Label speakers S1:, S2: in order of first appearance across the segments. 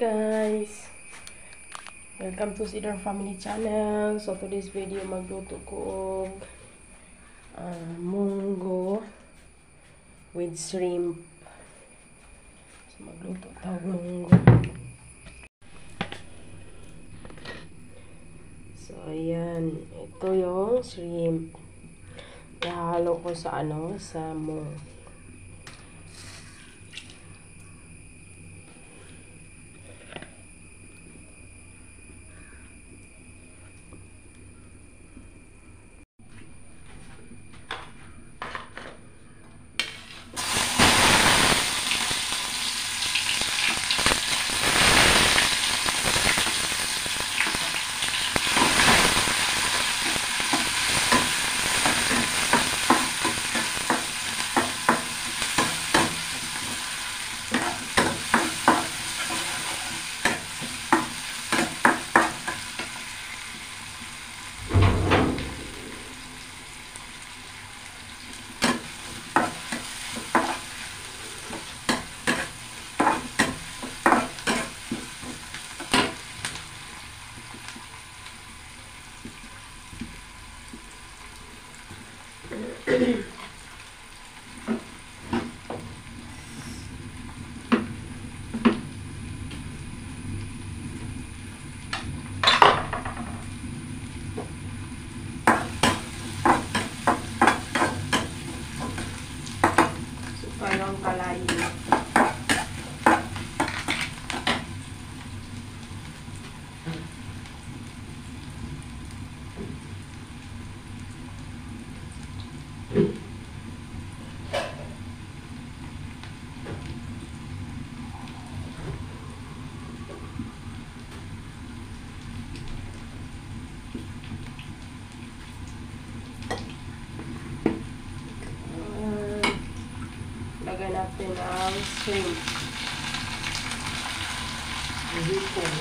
S1: guys! Welcome to Cedar Family Channel. So today's video magluto ko munggo with shrimp. So magluto tawag munggo. So ayan, ito yung shrimp. Ihalo ko sa sa munggo. Parang kalayin. Lagyan natin ang shrimp. Hipon.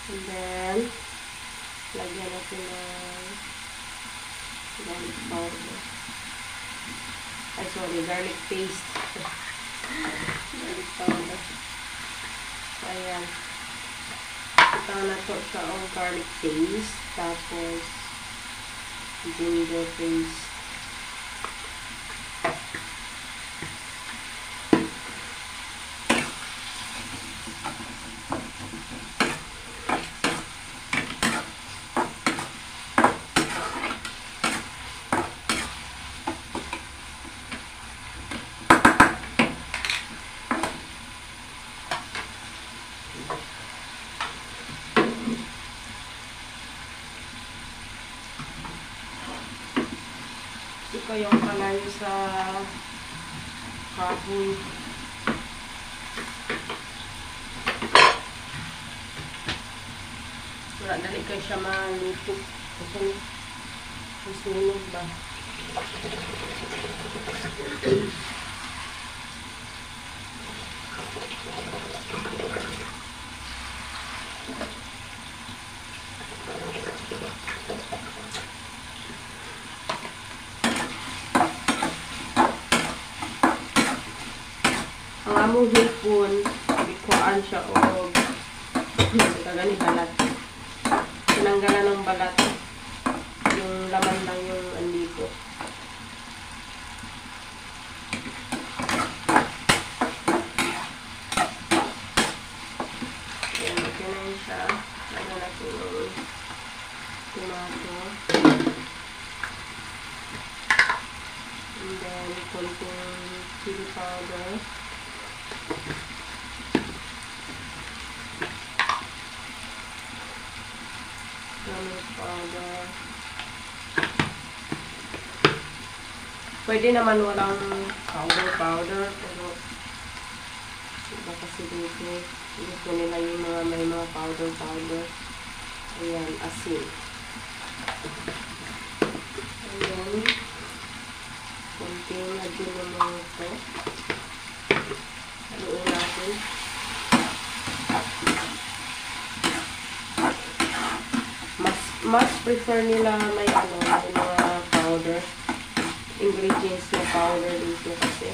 S1: And then, lagyan natin ng garlic powder. Ay, sorry, garlic paste. Garlic powder. So, ayan. Ito na to sa garlic paste. Tapos, ginger paste. Ito yung kalayo sa kahoy. Wala dali kayo siya maluto. Kasi masunog ba? Ang among hipon, bikuan siya o kagani balat. Tinanggalan ng balat. Yung laman lang yung andito. Ayan, okay na yun siya. Lagyan natin yung tomato. And then, konting chili powder. powder. Pwede naman walang powder, pero iba kasi dito. Gusto nila yung mga may mga powder. Ayan, asin. Ayan. Konting adyo naman ito. Haluin natin. Mas prefer nila may may mga powder. Ingredients na powder dito kasi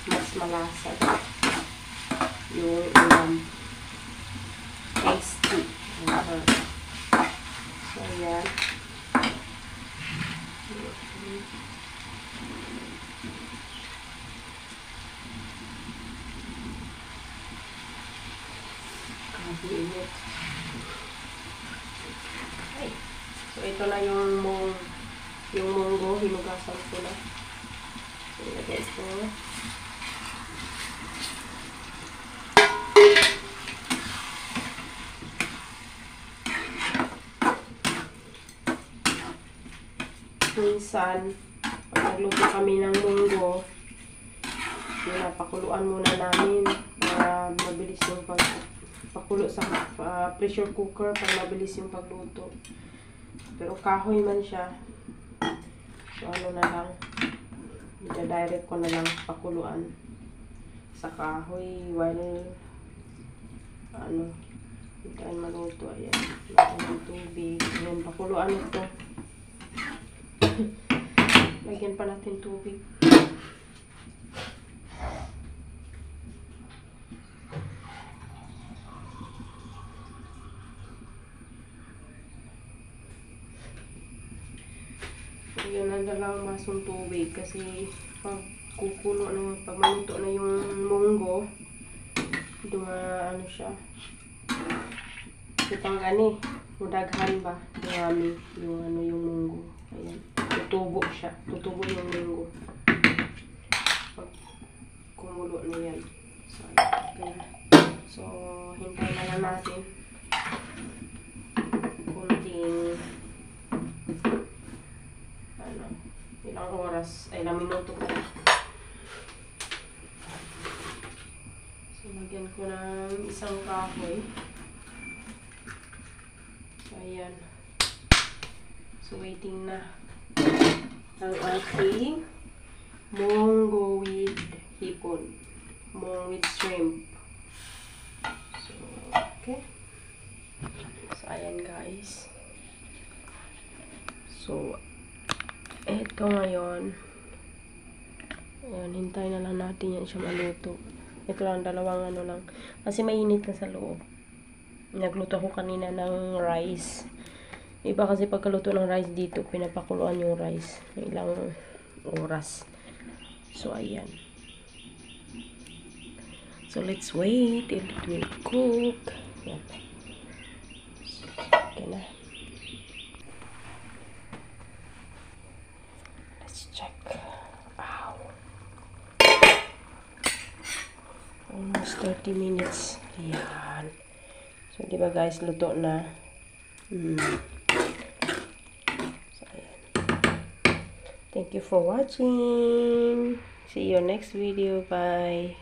S1: mas malasa yung tasty. So, ayan. Init. Okay. So, ito na yung munggo. Hinugasan ko na. So, ilagay ito. Minsan, pag nagluto kami ng munggo, pinapakuluan muna namin para mabilis yung pakulo sa pressure cooker para mabilis yung pagluto. Pero kahoy man siya. So ano na lang, direct ko na lang pakuluan sa kahoy while hintayin maluto. Ayan, lagyan ng tubig. Ayan, pakuluan ito. Lagyan pa natin tubig. Yun ang dalawang masong tubig kasi pag kukulo na, pag maluto na yung munggo, ano siya, itang gani, mudaghan ba, dumami yung yung munggo. Ayan, tutubo siya, tutubo yung munggo pag kumulo na yan. So, ayan. So hintay na lang natin kunting ilang oras, ay ilang minuto pa. So, lagyan ko ng isang kahoy. So, ayan. So, waiting na ang ating munggo with hipon. Munggo with shrimp. So, okay. So, ayan guys. So, ito ngayon, ayan, hintay na lang natin yan siya maluto. Ito lang, dalawang lang. Kasi mainit na sa loob. Nagluto ako kanina ng rice. Iba kasi pagkaluto ng rice dito, pinapakuluan yung rice. Ilang oras. So, ayan. So, let's wait till it will cook. Ayan. Okay na. Check. Wow. Almost 30 minutes. Ayan. So, diba guys, luto na. So, ayan. Thank you for watching. See you next video. Bye.